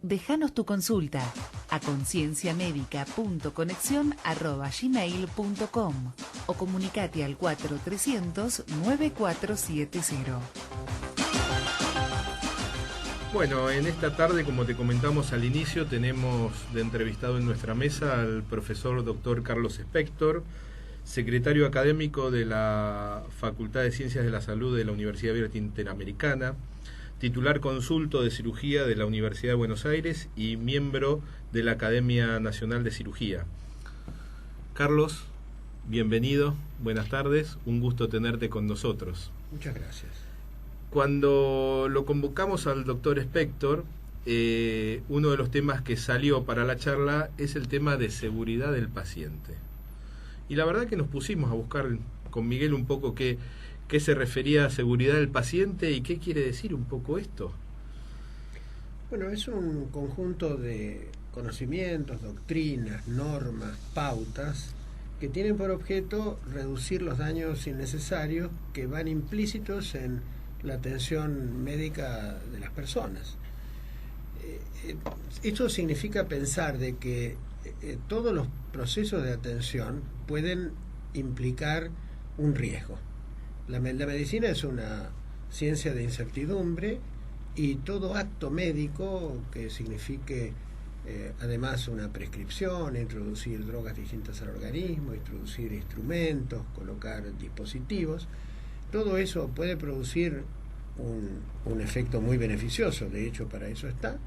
Déjanos tu consulta a concienciamedica.conexión@gmail.com o comunicate al 4300-9470. Bueno, en esta tarde, como te comentamos al inicio, tenemos de entrevistado en nuestra mesa al profesor Dr. Carlos Spector, secretario académico de la Facultad de Ciencias de la Salud de la Universidad Abierta Interamericana, titular consulto de cirugía de la Universidad de Buenos Aires y miembro de la Academia Nacional de Cirugía. Carlos, bienvenido, buenas tardes, un gusto tenerte con nosotros. Muchas gracias. Cuando lo convocamos al doctor Spector, uno de los temas que salió para la charla es el tema de seguridad del paciente. Y la verdad que nos pusimos a buscar con Miguel un poco qué se refería a seguridad del paciente y qué quiere decir un poco esto. Bueno, es un conjunto de conocimientos, doctrinas, normas, pautas que tienen por objeto reducir los daños innecesarios que van implícitos en la atención médica de las personas. Esto significa pensar de que todos los procesos de atención pueden implicar un riesgo. La medicina es una ciencia de incertidumbre y todo acto médico que signifique además una prescripción, introducir drogas distintas al organismo, introducir instrumentos, colocar dispositivos, todo eso puede producir un efecto muy beneficioso, de hecho para eso está,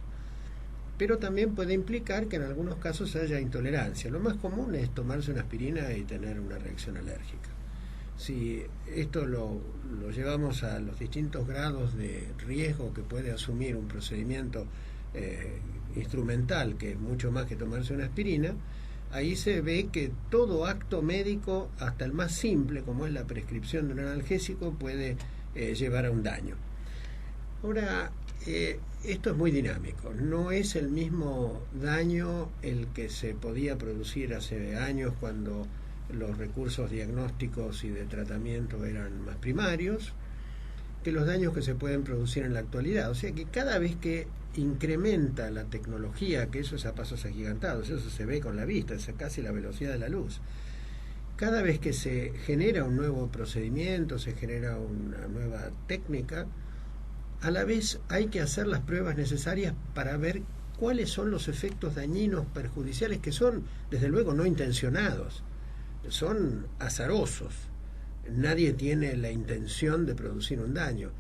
pero también puede implicar que en algunos casos haya intolerancia. Lo más común es tomarse una aspirina y tener una reacción alérgica. Si esto lo llevamos a los distintos grados de riesgo que puede asumir un procedimiento instrumental, que es mucho más que tomarse una aspirina, ahí se ve que todo acto médico, hasta el más simple, como es la prescripción de un analgésico, puede llevar a un daño. Ahora, esto es muy dinámico. No es el mismo daño el que se podía producir hace años cuando los recursos diagnósticos y de tratamiento eran más primarios, que los daños que se pueden producir en la actualidad. O sea que cada vez que incrementa la tecnología, que eso es a pasos agigantados, eso se ve con la vista, es casi la velocidad de la luz. Cada vez que se genera un nuevo procedimiento, se genera una nueva técnica, a la vez hay que hacer las pruebas necesarias para ver cuáles son los efectos dañinos perjudiciales, que son, desde luego, no intencionados, son azarosos. Nadie tiene la intención de producir un daño.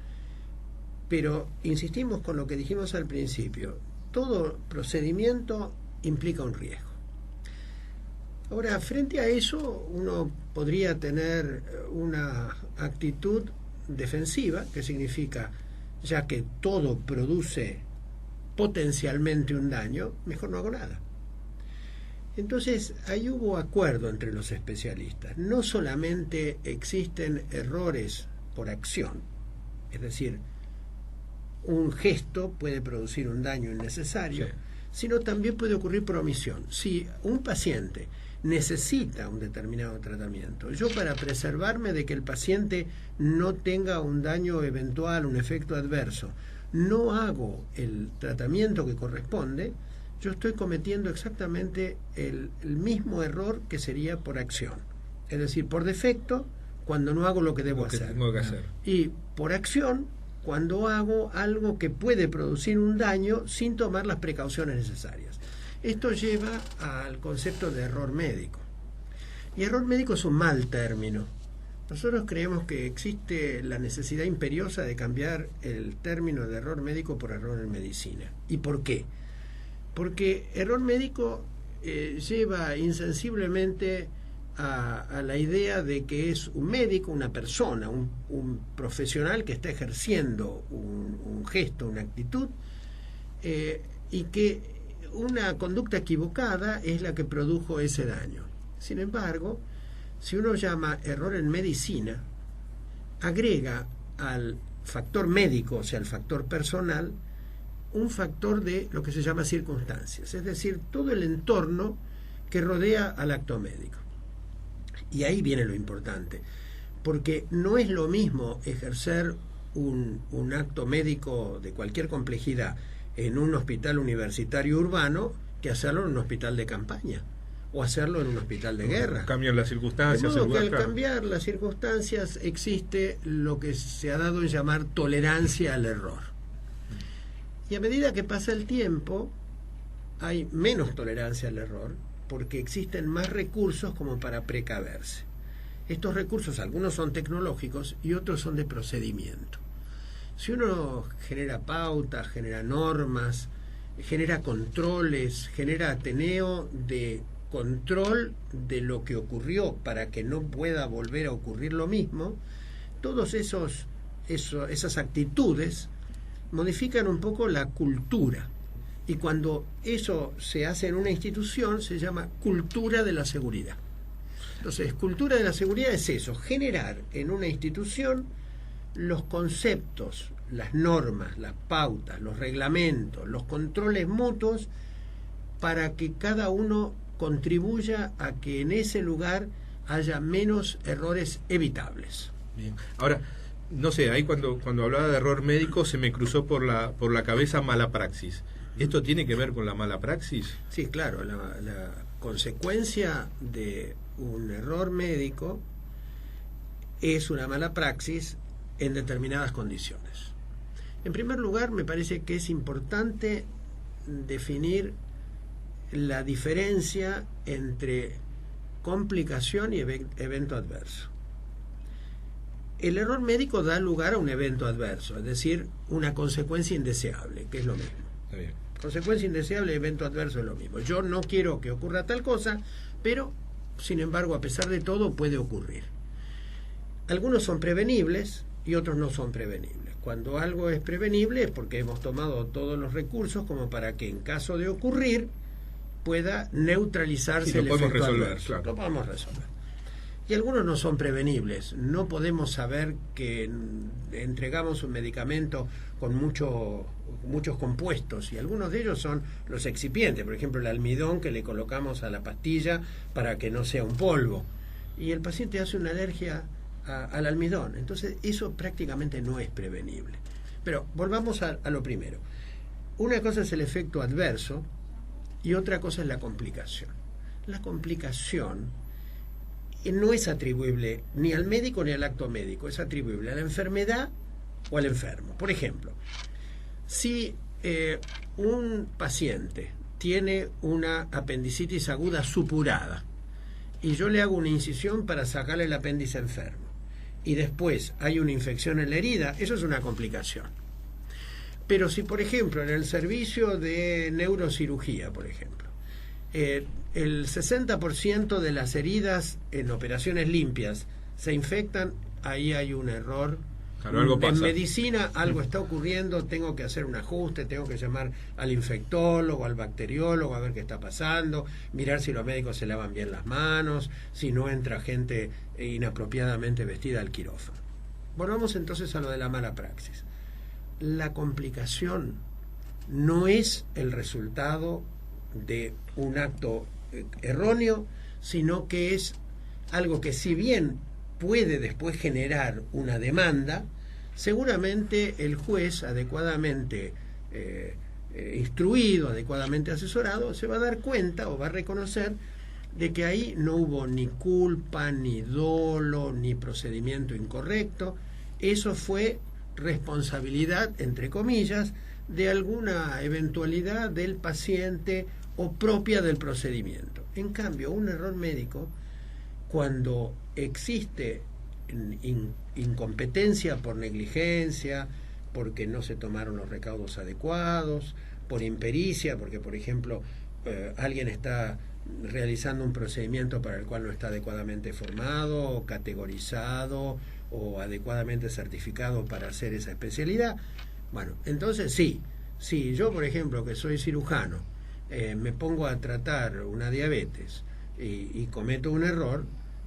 Pero insistimos con lo que dijimos al principio, todo procedimiento implica un riesgo. Ahora, frente a eso, uno podría tener una actitud defensiva, que significa, ya que todo produce potencialmente un daño, mejor no hago nada. Entonces, ahí hubo acuerdo entre los especialistas. No solamente existen errores por acción, es decir, un gesto puede producir un daño innecesario, sí, sino también puede ocurrir por omisión. Si un paciente necesita un determinado tratamiento, yo, para preservarme de que el paciente no tenga un daño eventual, un efecto adverso, no hago el tratamiento que corresponde, yo estoy cometiendo exactamente el mismo error que sería por acción. Es decir, por defecto, cuando no hago lo que debo hacer. Tengo que hacer. Y por acción, cuando hago algo que puede producir un daño sin tomar las precauciones necesarias. Esto lleva al concepto de error médico. Y error médico es un mal término. Nosotros creemos que existe la necesidad imperiosa de cambiar el término de error médico por error en medicina. ¿Y por qué? Porque error médico lleva insensiblemente a la idea de que es un médico, una persona, un profesional que está ejerciendo un gesto, una actitud, y que una conducta equivocada es la que produjo ese daño. Sin embargo, si uno llama error en medicina, agrega al factor médico, o sea, al factor personal, un factor de lo que se llama circunstancias, es decir, todo el entorno que rodea al acto médico. Y ahí viene lo importante, porque no es lo mismo ejercer un acto médico de cualquier complejidad en un hospital universitario urbano que hacerlo en un hospital de campaña o hacerlo en un hospital de guerra. Cambian las De circunstancias. modo el que lugar, al claro. cambiar las circunstancias existe lo que se ha dado en llamar tolerancia al error. Y a medida que pasa el tiempo, hay menos tolerancia al error porque existen más recursos como para precaverse. Estos recursos, algunos son tecnológicos y otros son de procedimiento. Si uno genera pautas, genera normas, genera controles, genera ateneo de control de lo que ocurrió para que no pueda volver a ocurrir lo mismo, todos esas actitudes modifican un poco la cultura. Y cuando eso se hace en una institución, se llama cultura de la seguridad. Entonces, cultura de la seguridad es eso, generar en una institución los conceptos, las normas, las pautas, los reglamentos, los controles mutuos, para que cada uno contribuya a que en ese lugar haya menos errores evitables. Bien. Ahora, no sé, ahí cuando hablaba de error médico se me cruzó por la cabeza mala praxis. ¿Esto tiene que ver con la mala praxis? Sí, claro, la consecuencia de un error médico es una mala praxis en determinadas condiciones. En primer lugar, me parece que es importante definir la diferencia entre complicación y evento adverso. El error médico da lugar a un evento adverso, es decir, una consecuencia indeseable, que es lo mismo. Está bien. Consecuencia indeseable y evento adverso es lo mismo. Yo no quiero que ocurra tal cosa, pero, sin embargo, a pesar de todo, puede ocurrir. Algunos son prevenibles y otros no son prevenibles. Cuando algo es prevenible es porque hemos tomado todos los recursos como para que en caso de ocurrir pueda neutralizarse el efecto adverso. Claro. Lo podemos resolver. Y algunos no son prevenibles. No podemos saber que entregamos un medicamento con muchos compuestos, y algunos de ellos son los excipientes, por ejemplo el almidón que le colocamos a la pastilla para que no sea un polvo, y el paciente hace una alergia al almidón. Entonces eso prácticamente no es prevenible. Pero volvamos a lo primero. Una cosa es el efecto adverso y otra cosa es la complicación. La complicación no es atribuible ni al médico ni al acto médico, es atribuible a la enfermedad o al enfermo. Por ejemplo, si un paciente tiene una apendicitis aguda supurada y yo le hago una incisión para sacarle el apéndice enfermo y después hay una infección en la herida, eso es una complicación. Pero si, por ejemplo, en el servicio de neurocirugía, por ejemplo, el 60% de las heridas en operaciones limpias se infectan, ahí hay un error. Claro, algo pasa. En medicina algo está ocurriendo, tengo que hacer un ajuste, tengo que llamar al infectólogo, al bacteriólogo a ver qué está pasando, mirar si los médicos se lavan bien las manos, si no entra gente inapropiadamente vestida al quirófano. Volvamos entonces a lo de la mala praxis. La complicación no es el resultado de un acto erróneo, sino que es algo que, si bien puede después generar una demanda, seguramente el juez, adecuadamente instruido, adecuadamente asesorado, se va a dar cuenta o va a reconocer de que ahí no hubo ni culpa, ni dolo, ni procedimiento incorrecto. Eso fue responsabilidad, entre comillas, de alguna eventualidad del paciente o propia del procedimiento. En cambio, un error médico, cuando existe incompetencia por negligencia, porque no se tomaron los recaudos adecuados, por impericia, porque, por ejemplo, alguien está realizando un procedimiento para el cual no está adecuadamente formado o categorizado o adecuadamente certificado para hacer esa especialidad. Bueno, entonces sí, yo, por ejemplo, que soy cirujano, me pongo a tratar una diabetes y cometo un error,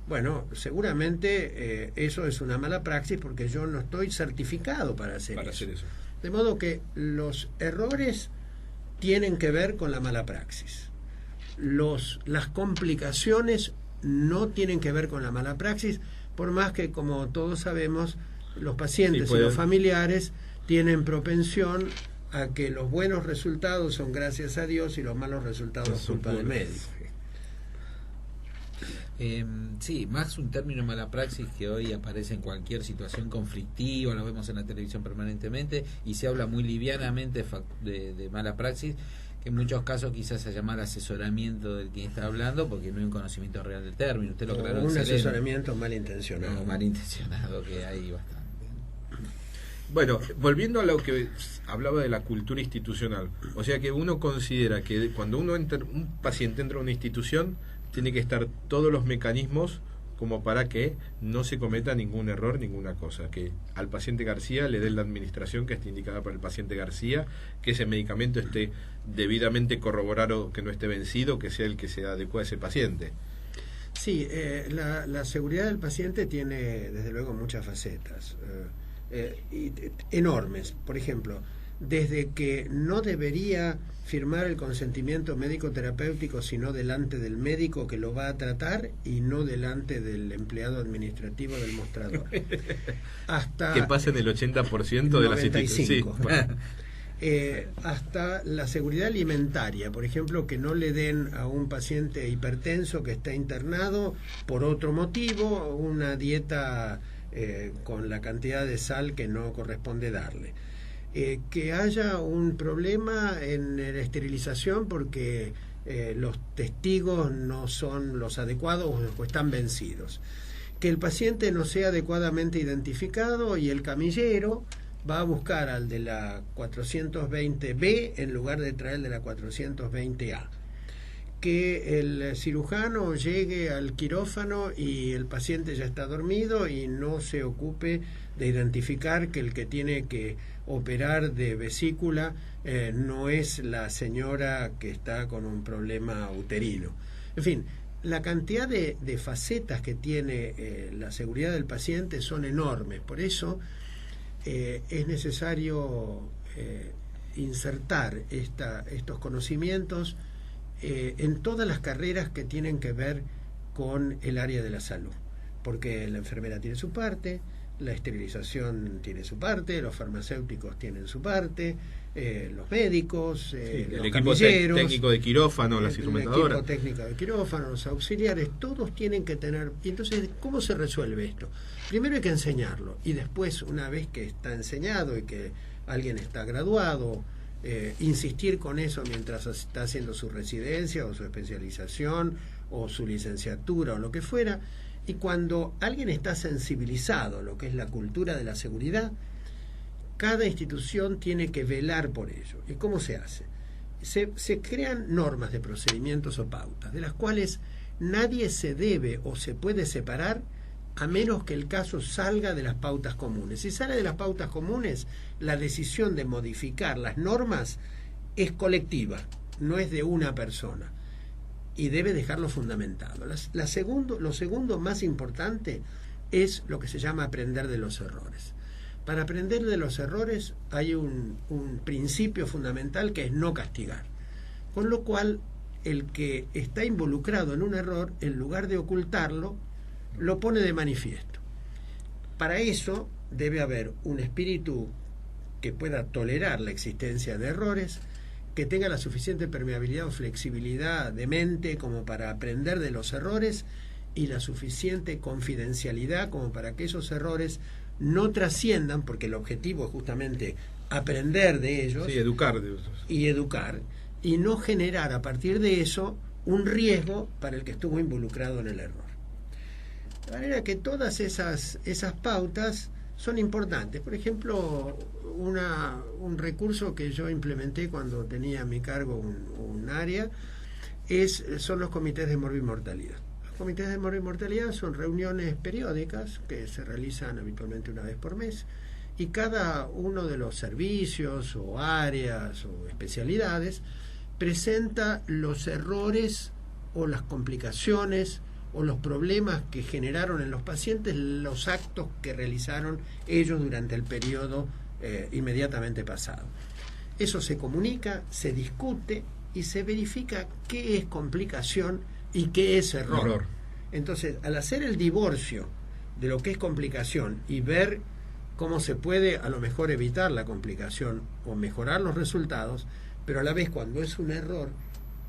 bueno, seguramente eso es una mala praxis porque yo no estoy certificado para hacer eso. De modo que los errores tienen que ver con la mala praxis. Las complicaciones no tienen que ver con la mala praxis, por más que, como todos sabemos, los pacientes y los familiares tienen propensión a que los buenos resultados son gracias a Dios y los malos resultados es culpa del médico. Sí, más un término mala praxis que hoy aparece en cualquier situación conflictiva, lo vemos en la televisión permanentemente y se habla muy livianamente de mala praxis, que en muchos casos quizás se llama asesoramiento del quien está hablando porque no hay un conocimiento real del término. Usted lo aclaró. Un asesoramiento malintencionado. No, malintencionado, que hay bastante. Bueno, volviendo a lo que hablaba de la cultura institucional, o sea que uno considera que cuando un paciente entra a una institución, tiene que estar todos los mecanismos como para que no se cometa ningún error, ninguna cosa, que al paciente García le den la administración que esté indicada para el paciente García, que ese medicamento esté debidamente corroborado, que no esté vencido, que sea el que se adecue a ese paciente. Sí, la seguridad del paciente tiene desde luego muchas facetas enormes. Por ejemplo, desde que no debería firmar el consentimiento médico-terapéutico sino delante del médico que lo va a tratar y no delante del empleado administrativo del mostrador. Hasta que pasa en el 80% de las instituciones. Sí, bueno. Hasta la seguridad alimentaria, por ejemplo, que no le den a un paciente hipertenso que está internado por otro motivo una dieta con la cantidad de sal que no corresponde darle. Que haya un problema en la esterilización porque los testigos no son los adecuados o están vencidos. Que el paciente no sea adecuadamente identificado y el camillero va a buscar al de la 420B en lugar de traer el de la 420A. Que el cirujano llegue al quirófano y el paciente ya está dormido y no se ocupe de identificar que el que tiene que operar de vesícula no es la señora que está con un problema uterino. En fin, la cantidad de facetas que tiene la seguridad del paciente son enormes. Por eso es necesario insertar estos conocimientos en todas las carreras que tienen que ver con el área de la salud, porque la enfermera tiene su parte, la esterilización tiene su parte, los farmacéuticos tienen su parte, los médicos, los el equipo camilleros, técnico de quirófano, las instrumentadoras. El equipo técnico de quirófano, los auxiliares, todos tienen que tener. Y entonces, ¿cómo se resuelve esto? Primero hay que enseñarlo, y después, una vez que está enseñado y que alguien está graduado, insistir con eso mientras está haciendo su residencia o su especialización o su licenciatura o lo que fuera. Y cuando alguien está sensibilizado a lo que es la cultura de la seguridad, cada institución tiene que velar por ello. ¿Y cómo se hace? Se crean normas de procedimientos o pautas, de las cuales nadie se debe o se puede separar a menos que el caso salga de las pautas comunes. Si sale de las pautas comunes, la decisión de modificar las normas es colectiva, no es de una persona. Y debe dejarlo fundamentado. Lo segundo más importante es lo que se llama aprender de los errores. Para aprender de los errores hay un principio fundamental que es no castigar. Con lo cual, el que está involucrado en un error, en lugar de ocultarlo, lo pone de manifiesto. Para eso debe haber un espíritu que pueda tolerar la existencia de errores, que tenga la suficiente permeabilidad o flexibilidad de mente como para aprender de los errores y la suficiente confidencialidad como para que esos errores no trasciendan, porque el objetivo es justamente aprender de ellos, sí, educar y no generar a partir de eso un riesgo para el que estuvo involucrado en el error. De manera que todas esas pautas son importantes. Por ejemplo, un recurso que yo implementé cuando tenía a mi cargo un área son los comités de morbimortalidad. Los comités de morbimortalidad son reuniones periódicas que se realizan habitualmente una vez por mes, y cada uno de los servicios o áreas o especialidades presenta los errores o las complicaciones o los problemas que generaron en los pacientes los actos que realizaron ellos durante el periodo inmediatamente pasado. Eso se comunica, se discute y se verifica qué es complicación y qué es error. Entonces, al hacer el divorcio de lo que es complicación y ver cómo se puede a lo mejor evitar la complicación o mejorar los resultados, pero a la vez cuando es un error,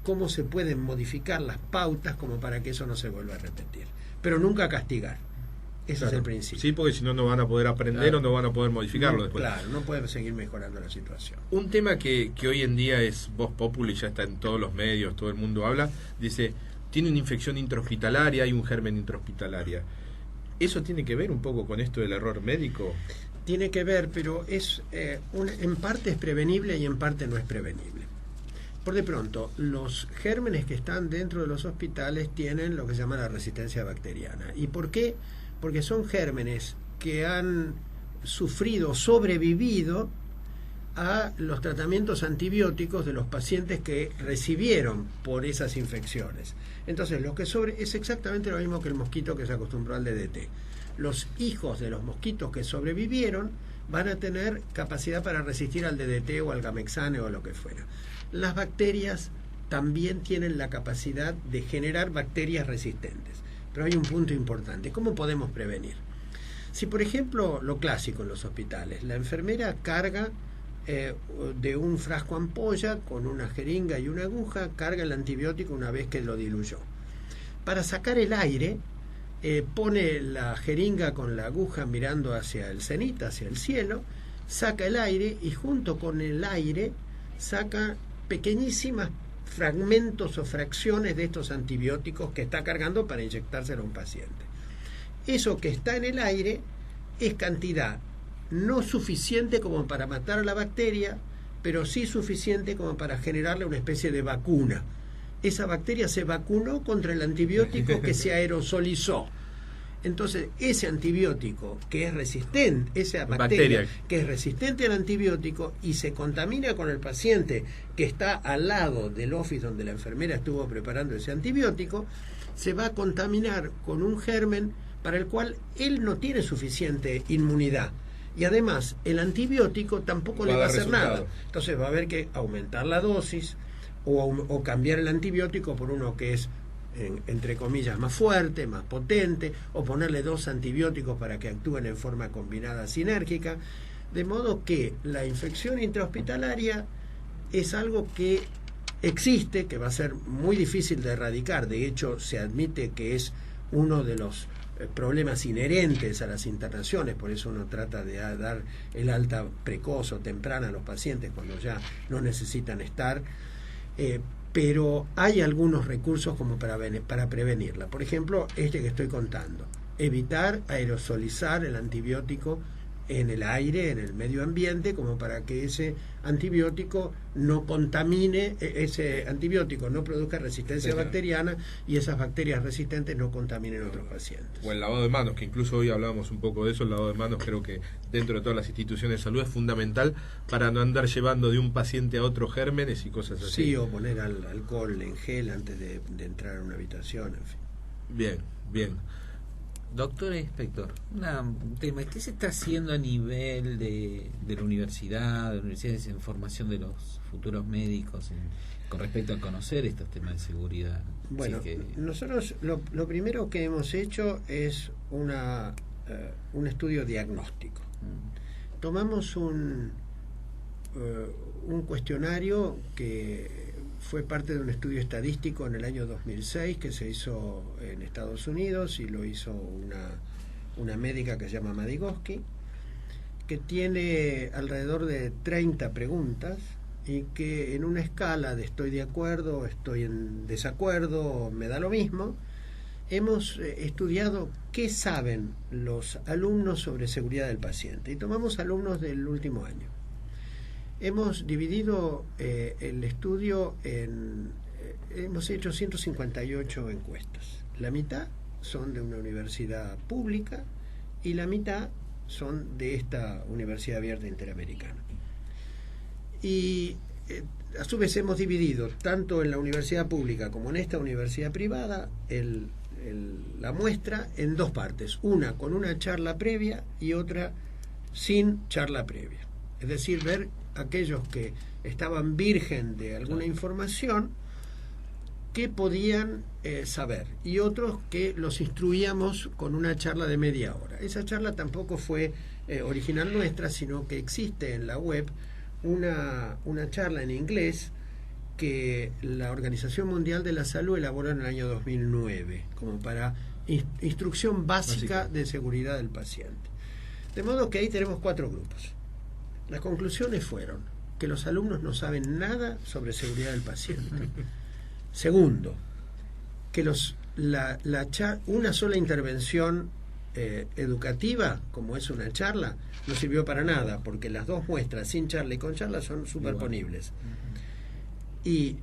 cómo se pueden modificar las pautas como para que eso no se vuelva a repetir, pero nunca castigar. Ese Claro. es el principio. Sí, porque si no, no van a poder aprender Claro. o no van a poder modificarlo No, después. claro, no puede seguir mejorando la situación. Un tema que hoy en día es voz populi, ya está en todos los medios, todo el mundo habla, dice, tiene una infección intrahospitalaria, hay un germen intrahospitalaria. ¿Eso tiene que ver un poco con esto del error médico? Tiene que ver, pero es en parte es prevenible y en parte no es prevenible. Por de pronto, los gérmenes que están dentro de los hospitales tienen lo que se llama la resistencia bacteriana. ¿Y por qué? Porque son gérmenes que han sufrido, sobrevivido a los tratamientos antibióticos de los pacientes que recibieron por esas infecciones. Entonces, lo que es exactamente lo mismo que el mosquito que se acostumbró al DDT. Los hijos de los mosquitos que sobrevivieron van a tener capacidad para resistir al DDT o al Gamexane o lo que fuera. Las bacterias también tienen la capacidad de generar bacterias resistentes. Pero hay un punto importante. ¿Cómo podemos prevenir? Si, por ejemplo, lo clásico en los hospitales, la enfermera carga de un frasco ampolla con una jeringa y una aguja, carga el antibiótico una vez que lo diluyó. Para sacar el aire, pone la jeringa con la aguja mirando hacia el cenit, hacia el cielo, saca el aire y junto con el aire saca pequeñísimas fragmentos o fracciones de estos antibióticos que está cargando para inyectárselo a un paciente. Eso que está en el aire es cantidad no suficiente como para matar a la bacteria, pero sí suficiente como para generarle una especie de vacuna. Esa bacteria se vacunó contra el antibiótico que se aerosolizó. Entonces, ese antibiótico que es resistente, esa bacteria que es resistente al antibiótico y se contamina con el paciente que está al lado del office donde la enfermera estuvo preparando ese antibiótico, se va a contaminar con un germen para el cual él no tiene suficiente inmunidad. Y además, el antibiótico tampoco le va a hacer nada. Entonces va a haber que aumentar la dosis o cambiar el antibiótico por uno que es entre comillas más fuerte, más potente, o ponerle 2 antibióticos para que actúen en forma combinada sinérgica, de modo que la infección intrahospitalaria es algo que existe, que va a ser muy difícil de erradicar. De hecho, se admite que es uno de los problemas inherentes a las internaciones, por eso uno trata de dar el alta precoz o temprana a los pacientes cuando ya no necesitan estar, pero hay algunos recursos como para prevenirla. Por ejemplo, este que estoy contando, evitar aerosolizar el antibiótico en el aire, en el medio ambiente, como para que ese antibiótico no contamine, ese antibiótico no produzca resistencia bacteriana y esas bacterias resistentes no contaminen a otros pacientes. O el lavado de manos, que incluso hoy hablábamos un poco de eso. El lavado de manos creo que dentro de todas las instituciones de salud es fundamental para no andar llevando de un paciente a otro gérmenes y cosas así. Sí, o poner alcohol en gel antes de entrar a una habitación, en fin. Bien, bien. Doctor inspector, un tema, ¿qué se está haciendo a nivel de la universidad en formación de los futuros médicos con respecto a conocer estos temas de seguridad? Bueno, nosotros lo primero que hemos hecho es un estudio diagnóstico. Tomamos un cuestionario que fue parte de un estudio estadístico en el año 2006 que se hizo en Estados Unidos y lo hizo una médica que se llama Madigoski, que tiene alrededor de 30 preguntas y que en una escala de estoy de acuerdo, estoy en desacuerdo, me da lo mismo, hemos estudiado qué saben los alumnos sobre seguridad del paciente y tomamos alumnos del último año. Hemos dividido el estudio hemos hecho 158 encuestas. La mitad son de una universidad pública y la mitad son de esta Universidad Abierta Interamericana. Y a su vez hemos dividido tanto en la universidad pública como en esta universidad privada la muestra en 2 partes, una con una charla previa y otra sin charla previa. Es decir, ver aquellos que estaban virgen de alguna información, qué podían saber, y otros que los instruíamos con una charla de media hora. Esa charla tampoco fue original nuestra, sino que existe en la web una charla en inglés que la Organización Mundial de la Salud elaboró en el año 2009 como para instrucción básica de seguridad del paciente. De modo que ahí tenemos 4 grupos. Las conclusiones fueron que los alumnos no saben nada sobre seguridad del paciente. Segundo, que una sola intervención educativa, como es una charla, no sirvió para nada, porque las 2 muestras, sin charla y con charla, son superponibles. Y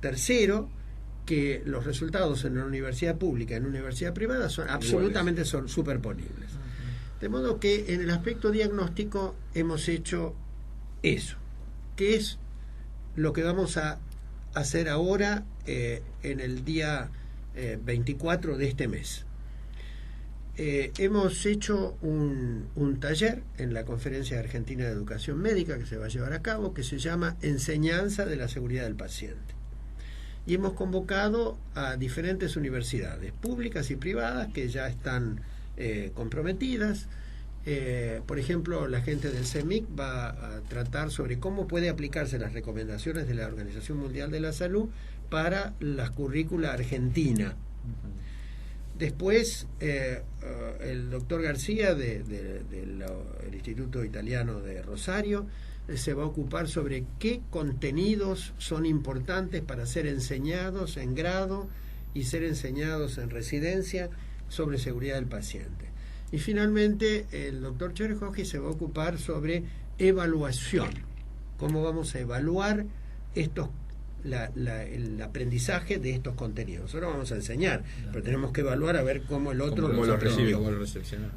tercero, que los resultados en una universidad pública y en una universidad privada son absolutamente superponibles. De modo que en el aspecto diagnóstico hemos hecho eso, que es lo que vamos a hacer ahora en el día 24 de este mes. Hemos hecho un taller en la Conferencia Argentina de Educación Médica que se va a llevar a cabo, que se llama Enseñanza de la Seguridad del Paciente. Y hemos convocado a diferentes universidades públicas y privadas que ya están comprometidas. Por ejemplo, la gente del CEMIC va a tratar sobre cómo puede aplicarse las recomendaciones de la Organización Mundial de la Salud para la currícula argentina. Después, el doctor García del Instituto Italiano de Rosario se va a ocupar sobre qué contenidos son importantes para ser enseñados en grado y ser enseñados en residencia sobre seguridad del paciente. Y finalmente, el doctor Cherjoji se va a ocupar sobre evaluación, cómo vamos a evaluar el aprendizaje de estos contenidos. Nosotros vamos a enseñar, pero tenemos que evaluar a ver cómo el otro lo recibe.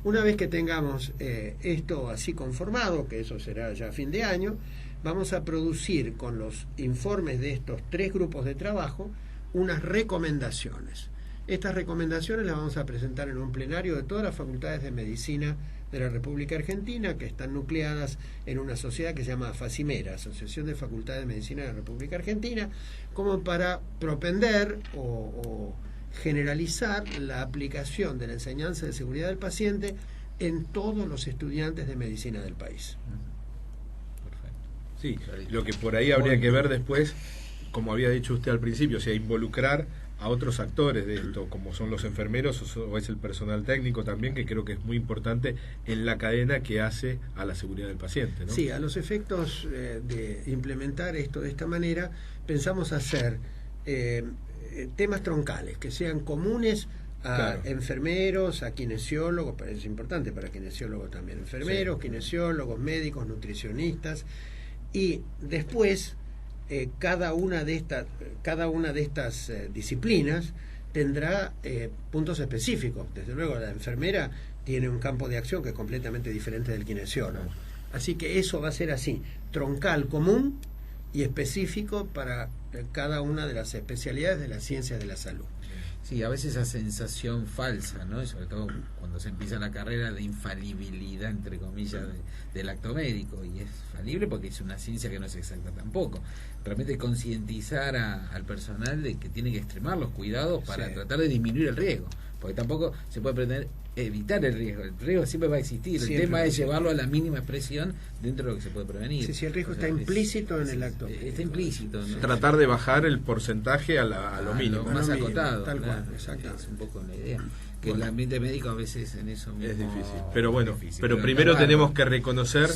Una vez que tengamos esto así conformado, que eso será ya a fin de año, vamos a producir con los informes de estos 3 grupos de trabajo unas recomendaciones. Estas recomendaciones las vamos a presentar en un plenario de todas las facultades de medicina de la República Argentina, que están nucleadas en una sociedad que se llama FACIMERA, Asociación de Facultades de Medicina de la República Argentina, como para propender o generalizar la aplicación de la enseñanza de seguridad del paciente en todos los estudiantes de medicina del país. Sí, lo que por ahí habría que ver después, como había dicho usted al principio, o sea, involucrar a otros actores de esto, como son los enfermeros o es el personal técnico también, que creo que es muy importante en la cadena que hace a la seguridad del paciente, ¿no? Sí, a los efectos de implementar esto de esta manera, pensamos hacer temas troncales que sean comunes a enfermeros, a kinesiólogos, es importante para kinesiólogos también, enfermeros, kinesiólogos, médicos, nutricionistas, y después cada una de estas disciplinas tendrá puntos específicos. Desde luego la enfermera tiene un campo de acción que es completamente diferente del kinesiólogo. Así que eso va a ser así, troncal, común y específico para cada una de las especialidades de las ciencias de la salud. Sí, a veces esa sensación falsa, ¿no? Y sobre todo cuando se empieza la carrera de infalibilidad, entre comillas, del acto médico. Y es falible porque es una ciencia que no es exacta tampoco. Realmente concientizar al personal de que tiene que extremar los cuidados para tratar de disminuir el riesgo. Porque tampoco se puede pretender evitar el riesgo siempre va a existir. El tema es llevarlo a la mínima expresión dentro de lo que se puede prevenir. Si el riesgo está implícito en el acto. Está implícito, ¿no? Tratar de bajar el porcentaje a lo mínimo. Más acotado. Tal cual, exactamente. Es un poco la idea. Que el ambiente médico a veces en eso mismo es difícil. Pero bueno, pero primero tenemos que reconocer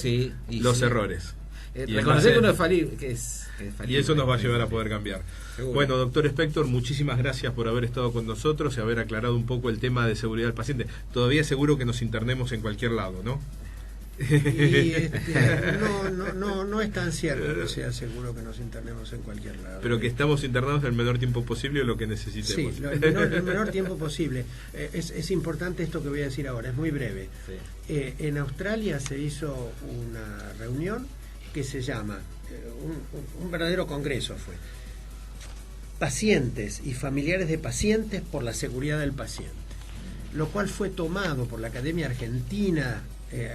los errores. Reconocer que uno es falible, que es falible, y eso nos va a llevar a poder cambiar. Seguro. Bueno, doctor Spector, muchísimas gracias por haber estado con nosotros y haber aclarado un poco el tema de seguridad del paciente. Todavía seguro que nos internemos en cualquier lado, ¿no? Y no es tan cierto que sea seguro que nos internemos en cualquier lado. Pero que estamos internados el menor tiempo posible o lo que necesitemos. Sí, el menor tiempo posible. Es importante esto que voy a decir ahora, es muy breve. Sí. En Australia se hizo una reunión que se llama, un verdadero congreso fue, pacientes y familiares de pacientes por la seguridad del paciente, lo cual fue tomado por la Academia Argentina,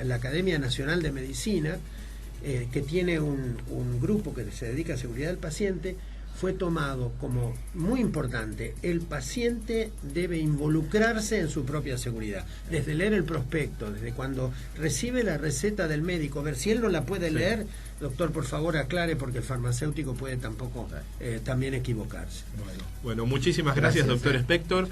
la Academia Nacional de Medicina, que tiene un grupo que se dedica a seguridad del paciente, fue tomado como muy importante. El paciente debe involucrarse en su propia seguridad, desde leer el prospecto, desde cuando recibe la receta del médico, ver si él no la puede leer, doctor, por favor aclare, porque el farmacéutico puede también equivocarse. Bueno, muchísimas gracias, doctor Spector.